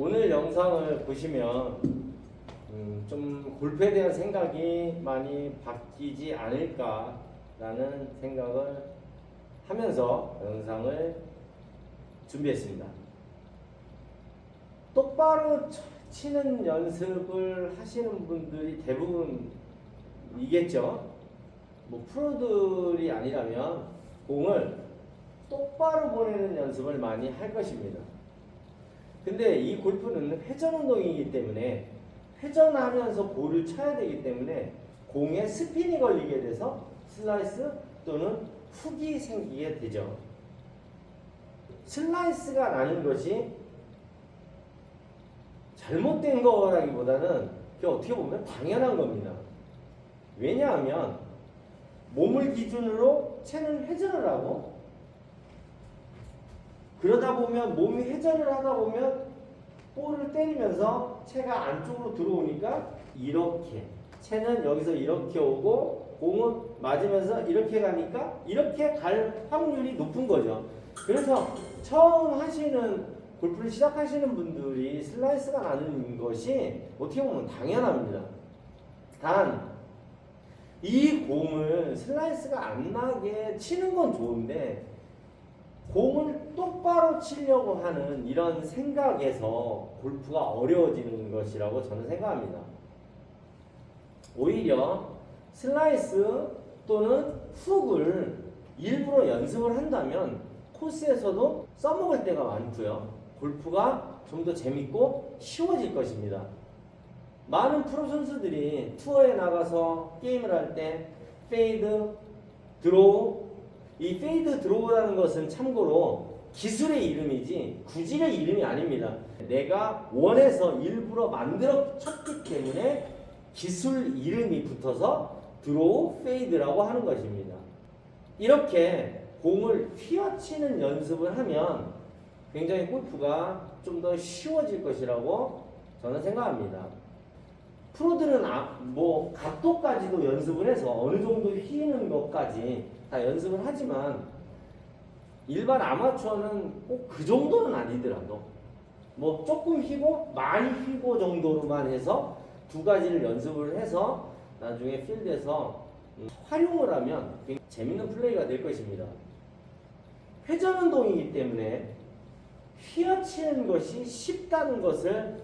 오늘 영상을 보시면 좀 골프에 대한 생각이 많이 바뀌지 않을까라는 생각을 하면서 영상을 준비했습니다. 똑바로 치는 연습을 하시는 분들이 대부분이겠죠. 뭐 프로들이 아니라면 공을 똑바로 보내는 연습을 많이 할 것입니다. 근데 이 골프는 회전 운동이기 때문에 회전하면서 볼을 쳐야 되기 때문에 공에 스핀이 걸리게 돼서 슬라이스 또는 훅이 생기게 되죠. 슬라이스가 나는 것이 잘못된 거라기보다는 그게 어떻게 보면 당연한 겁니다. 왜냐하면 몸을 기준으로 채는 회전을 하고 그러다 보면 몸이 회전을 하다 보면 볼을 때리면서 채가 안쪽으로 들어오니까 이렇게 채는 여기서 이렇게 오고 공은 맞으면서 이렇게 가니까 이렇게 갈 확률이 높은 거죠. 그래서 처음 하시는 골프를 시작하시는 분들이 슬라이스가 나는 것이 어떻게 보면 당연합니다. 단 이 공을 슬라이스가 안 나게 치는 건 좋은데 공을 똑바로 치려고 하는 이런 생각에서 골프가 어려워지는 것이라고 저는 생각합니다. 오히려 슬라이스 또는 훅을 일부러 연습을 한다면 코스에서도 써먹을 때가 많고요. 골프가 좀 더 재밌고 쉬워질 것입니다. 많은 프로 선수들이 투어에 나가서 게임을 할 때 페이드, 드로우, 이 페이드 드로우라는 것은 참고로 기술의 이름이지 구질의 이름이 아닙니다. 내가 원해서 일부러 만들어 쳤기 때문에 기술 이름이 붙어서 드로우, 페이드라고 하는 것입니다. 이렇게 공을 휘어치는 연습을 하면 굉장히 골프가 좀 더 쉬워질 것이라고 저는 생각합니다. 프로들은 뭐 각도까지도 연습을 해서 어느 정도 휘는 것까지 다 연습을 하지만 일반 아마추어는 꼭 그 정도는 아니더라도 뭐 조금 휘고 많이 휘고 정도로만 해서 두 가지를 연습을 해서 나중에 필드에서 활용을 하면 굉장히 재밌는 플레이가 될 것입니다. 회전 운동이기 때문에 휘어치는 것이 쉽다는 것을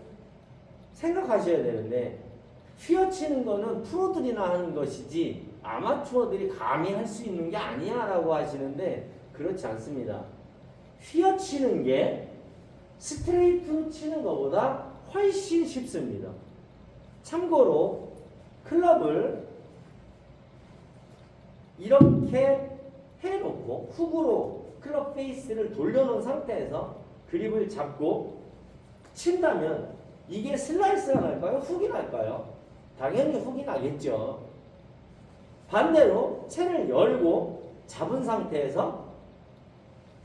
생각하셔야 되는데 휘어치는 거는 프로들이나 하는 것이지 아마추어들이 감히 할 수 있는 게 아니야 라고 하시는데 그렇지 않습니다. 휘어치는 게 스트레이트로 치는 것보다 훨씬 쉽습니다. 참고로 클럽을 이렇게 해놓고 훅으로 클럽 페이스를 돌려놓은 상태에서 그립을 잡고 친다면 이게 슬라이스가 날까요? 훅이 날까요? 당연히 훅이 나겠죠. 반대로 채를 열고 잡은 상태에서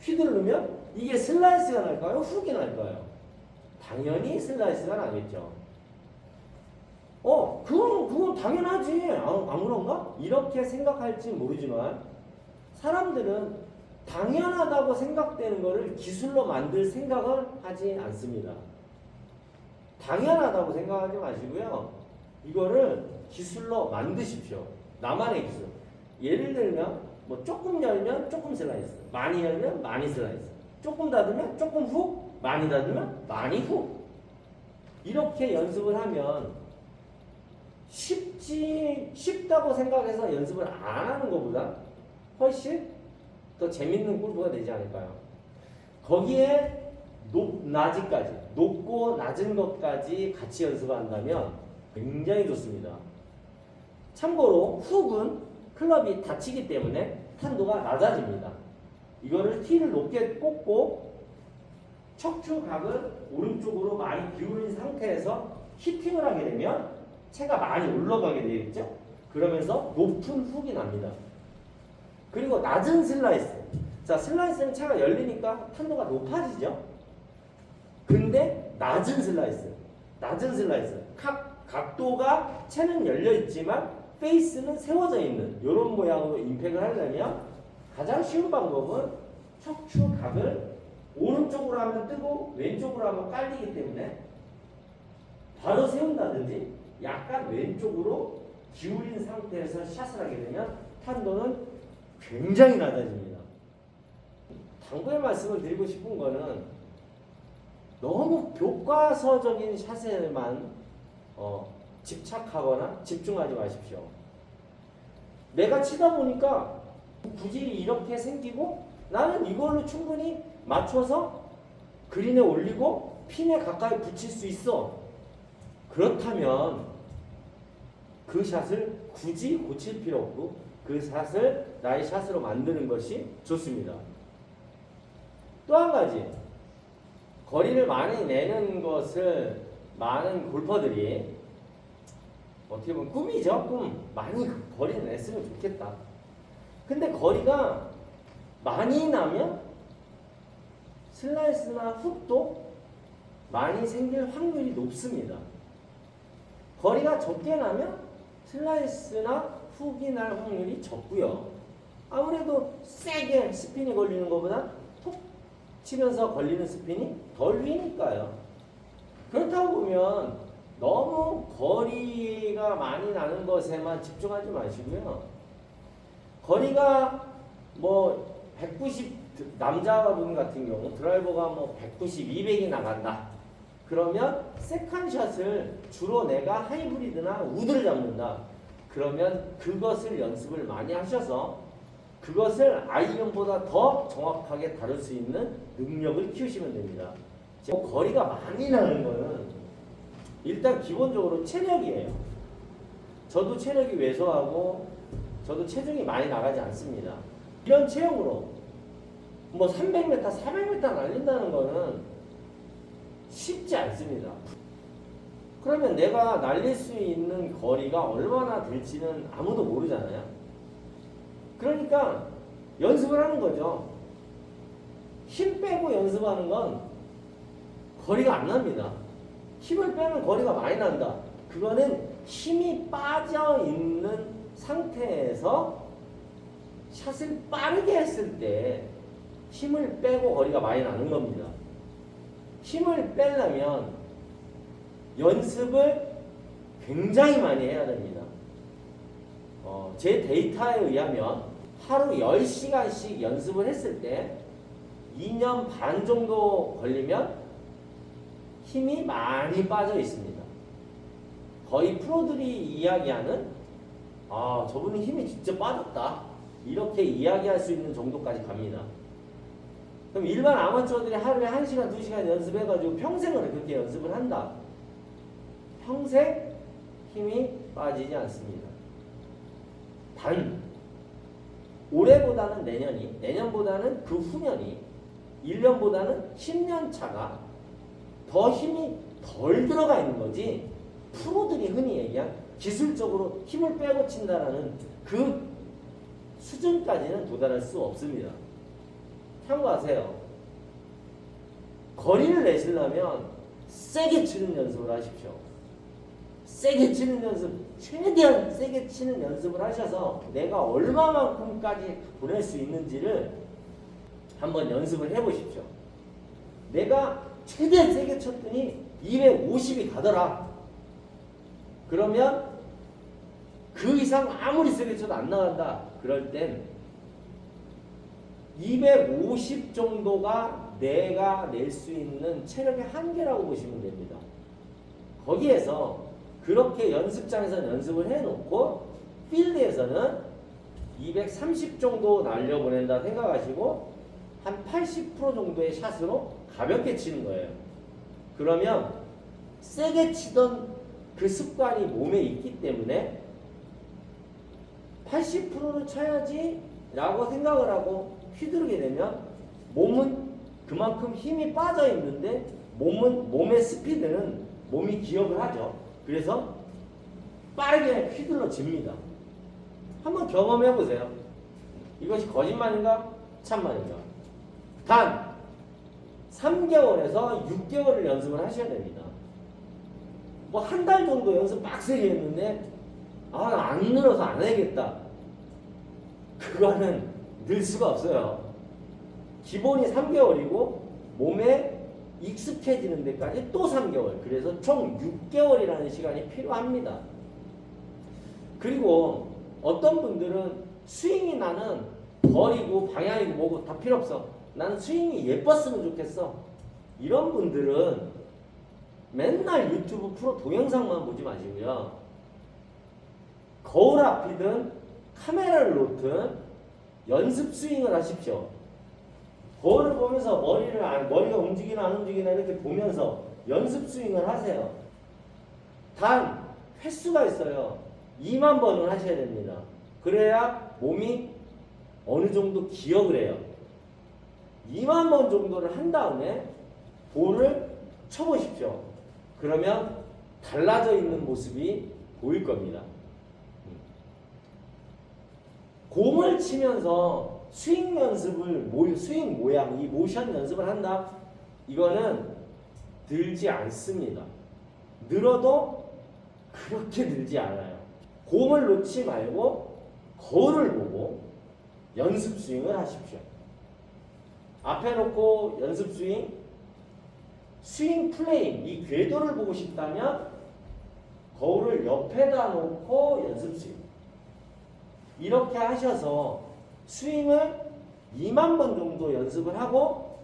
휘두르면 이게 슬라이스가 날까요? 훅이 날까요? 당연히 슬라이스가 나겠죠. 그건 당연하지. 안 그런가? 이렇게 생각할지 모르지만 사람들은 당연하다고 생각되는 것을 기술로 만들 생각을 하지 않습니다. 당연하다고 생각하지 마시고요. 이거를 기술로 만드십시오. 나만의 기술. 예를 들면 뭐 조금 열면 조금 슬라이스, 많이 열면 많이 슬라이스, 조금 닫으면 조금 훅, 많이 닫으면 많이 훅. 이렇게 연습을 하면 쉽다고 생각해서 연습을 안 하는 것보다 훨씬 더 재밌는 골프가 되지 않을까요? 거기에 높고 낮은 것까지 같이 연습한다면 굉장히 좋습니다. 참고로 훅은 클럽이 닫히기 때문에 탄도가 낮아집니다. 이거를 티를 높게 꽂고 척추각을 오른쪽으로 많이 기울인 상태에서 히팅을 하게 되면 채가 많이 올라가게 되겠죠? 그러면서 높은 훅이 납니다. 그리고 낮은 슬라이스. 자, 슬라이스는 채가 열리니까 탄도가 높아지죠? 근데 낮은 슬라이스. 각도가 채는 열려 있지만 페이스는 세워져 있는 이런 모양으로 임팩을 하려면 가장 쉬운 방법은 척추각을 오른쪽으로 하면 뜨고 왼쪽으로 하면 깔리기 때문에 바로 세운다든지 약간 왼쪽으로 기울인 상태에서 샷을 하게 되면 탄도는 굉장히 낮아집니다. 당부의 말씀을 드리고 싶은 거는 너무 교과서적인 샷에만 집착하거나 집중하지 마십시오. 내가 치다 보니까 구질이 이렇게 생기고 나는 이걸로 충분히 맞춰서 그린에 올리고 핀에 가까이 붙일 수 있어. 그렇다면 그 샷을 굳이 고칠 필요 없고 그 샷을 나의 샷으로 만드는 것이 좋습니다. 또 한 가지, 거리를 많이 내는 것을 많은 골퍼들이 어떻게 보면 꿈이죠. 꿈. 많이 거리를 냈으면 좋겠다. 근데 거리가 많이 나면 슬라이스나 훅도 많이 생길 확률이 높습니다. 거리가 적게 나면 슬라이스나 훅이 날 확률이 적고요. 아무래도 세게 스핀이 걸리는 것보다 톡 치면서 걸리는 스핀이 덜 휘니까요. 그렇다고 보면 너무 거리가 많이 나는 것에만 집중하지 마시고요. 거리가 뭐 190 남자분 같은 경우 드라이버가 뭐 190, 200이 나간다. 그러면 세컨샷을 주로 내가 하이브리드나 우드를 잡는다. 그러면 그것을 연습을 많이 하셔서 그것을 아이언보다 더 정확하게 다룰 수 있는 능력을 키우시면 됩니다. 거리가 많이 나는 거는 일단 기본적으로 체력이에요. 저도 체력이 왜소하고 저도 체중이 많이 나가지 않습니다. 이런 체형으로 뭐 300m, 400m 날린다는 거는 쉽지 않습니다. 그러면 내가 날릴 수 있는 거리가 얼마나 될지는 아무도 모르잖아요. 그러니까 연습을 하는 거죠. 힘 빼고 연습하는 건 거리가 안 납니다. 힘을 빼면 거리가 많이 난다. 그거는 힘이 빠져 있는 상태에서 샷을 빠르게 했을 때 힘을 빼고 거리가 많이 나는 겁니다. 힘을 빼려면 연습을 굉장히 많이 해야 됩니다. 제 데이터에 의하면 하루 10시간씩 연습을 했을 때 2년 반 정도 걸리면 힘이 많이 빠져 있습니다. 거의 프로들이 이야기하는 저분은 힘이 진짜 빠졌다 이렇게 이야기할 수 있는 정도까지 갑니다. 그럼 일반 아마추어들이 하루에 1시간, 2시간 연습해가지고 평생을 그렇게 연습을 한다. 평생 힘이 빠지지 않습니다. 단 올해보다는 내년이, 내년보다는 그 후년이, 1년보다는 10년 차가 더 힘이 덜 들어가 있는 거지 프로들이 흔히 얘기한 기술적으로 힘을 빼고 친다라는 그 수준까지는 도달할 수 없습니다. 참고하세요. 거리를 내시려면 세게 치는 연습을 하십시오. 세게 치는 연습, 최대한 세게 치는 연습을 하셔서 내가 얼마만큼까지 보낼 수 있는지를 한번 연습을 해보십시오. 내가 최대한 세게 쳤더니 250이 가더라. 그러면 그 이상 아무리 세게 쳐도 안 나간다. 그럴 땐 250 정도가 내가 낼 수 있는 체력의 한계라고 보시면 됩니다. 거기에서 그렇게 연습장에서 연습을 해놓고 필드에서는 230 정도 날려보낸다 생각하시고 한 80% 정도의 샷으로 가볍게 치는 거예요. 그러면 세게 치던 그 습관이 몸에 있기 때문에 80%를 쳐야지 라고 생각을 하고 휘두르게 되면 몸은 그만큼 힘이 빠져 있는데 몸의 스피드는 몸이 기억을 하죠. 그래서 빠르게 휘둘러집니다. 한번 경험해 보세요. 이것이 거짓말인가 참말인가. 단 3개월에서 6개월을 연습을 하셔야 됩니다. 뭐 한 달 정도 연습 빡세게 했는데 안 늘어서 안 해야겠다. 그거는 늘 수가 없어요. 기본이 3개월이고 몸에 익숙해지는 데까지 또 3개월. 그래서 총 6개월이라는 시간이 필요합니다. 그리고 어떤 분들은 스윙이 나는 거리고 방향이고 뭐고 다 필요 없어. 나는 스윙이 예뻤으면 좋겠어. 이런 분들은 맨날 유튜브 프로 동영상만 보지 마시고요. 거울 앞이든 카메라를 놓든 연습 스윙을 하십시오. 거울을 보면서 머리가 움직이나 안 움직이나 이렇게 보면서 연습 스윙을 하세요. 단 횟수가 있어요. 2만 번은 하셔야 됩니다. 그래야 몸이 어느 정도 기억을 해요. 2만 번 정도를 한 다음에 볼을 쳐보십시오. 그러면 달라져 있는 모습이 보일 겁니다. 공을 치면서 스윙 연습을, 스윙 모양, 이 모션 연습을 한다? 이거는 늘지 않습니다. 늘어도 그렇게 늘지 않아요. 공을 놓지 말고 거울을 보고 연습 스윙을 하십시오. 앞에 놓고 연습 스윙, 스윙 플레인, 이 궤도를 보고 싶다면 거울을 옆에다 놓고 연습 스윙. 이렇게 하셔서 스윙을 2만 번 정도 연습을 하고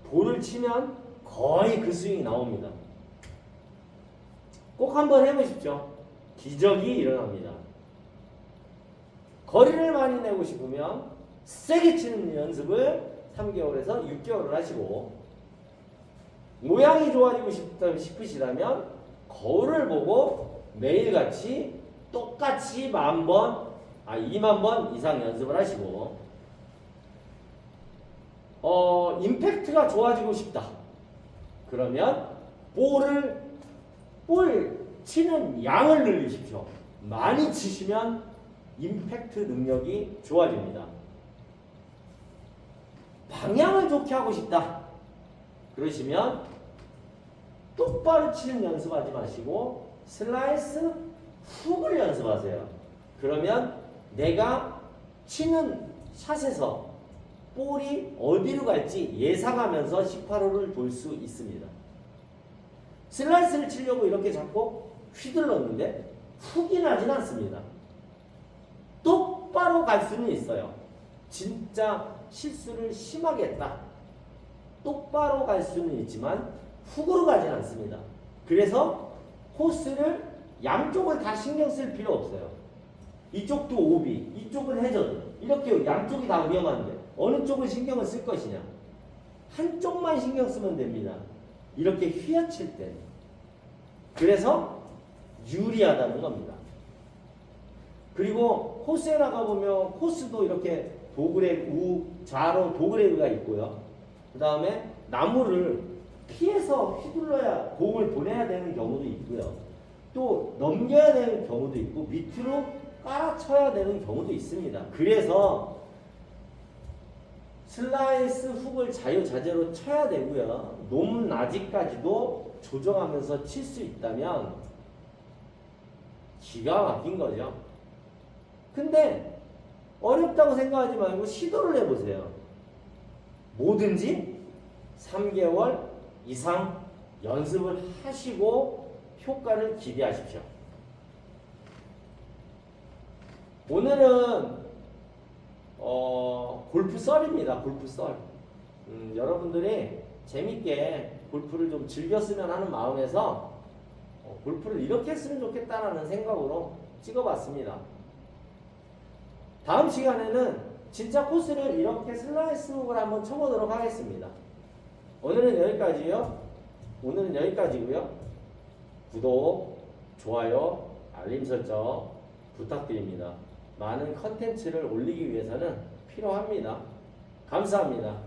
볼을 치면 거의 그 스윙이 나옵니다. 꼭 한번 해보십시오. 기적이 일어납니다. 거리를 많이 내고 싶으면 세게 치는 연습을 3개월에서 6개월을 하시고, 모양이 좋아지고 싶으시다면 거울을 보고 매일같이 똑같이 2만 번 이상 연습을 하시고, 임팩트가 좋아지고 싶다. 그러면 볼 치는 양을 늘리십시오. 많이 치시면 임팩트 능력이 좋아집니다. 방향을 좋게 하고 싶다. 그러시면 똑바로 치는 연습하지 마시고 슬라이스 훅을 연습하세요. 그러면 내가 치는 샷에서 볼이 어디로 갈지 예상하면서 18호를 돌 수 있습니다. 슬라이스를 치려고 이렇게 잡고 휘둘렀는데 훅이 나진 않습니다. 똑바로 갈 수는 있어요. 진짜 실수를 심하게 했다. 똑바로 갈 수는 있지만 훅으로 가진 않습니다. 그래서 코스를 양쪽을 다 신경 쓸 필요 없어요. 이쪽도 오비, 이쪽은 해저드. 이렇게 양쪽이 다 위험한데 어느 쪽을 신경을 쓸 것이냐. 한쪽만 신경 쓰면 됩니다. 이렇게 휘어칠 때. 그래서 유리하다는 겁니다. 그리고 코스에 나가보면 코스도 이렇게 좌로 도그레그가 있고요. 그 다음에 나무를 피해서 휘둘러야 공을 보내야 되는 경우도 있고요. 또 넘겨야 되는 경우도 있고 밑으로 깔아쳐야 되는 경우도 있습니다. 그래서 슬라이스 훅을 자유자재로 쳐야 되고요. 높낮이까지도 조정하면서 칠 수 있다면 기가 막힌 거죠. 근데 어렵다고 생각하지 말고 시도를 해보세요. 뭐든지 3개월 이상 연습을 하시고 효과를 기대하십시오. 오늘은 골프 썰입니다. 골프 썰. 여러분들이 재밌게 골프를 좀 즐겼으면 하는 마음에서 골프를 이렇게 했으면 좋겠다라는 생각으로 찍어봤습니다. 다음 시간에는 진짜 코스를 이렇게 슬라이스 훅을 한번 쳐보도록 하겠습니다. 오늘은 여기까지고요. 구독, 좋아요, 알림 설정 부탁드립니다. 많은 컨텐츠를 올리기 위해서는 필요합니다. 감사합니다.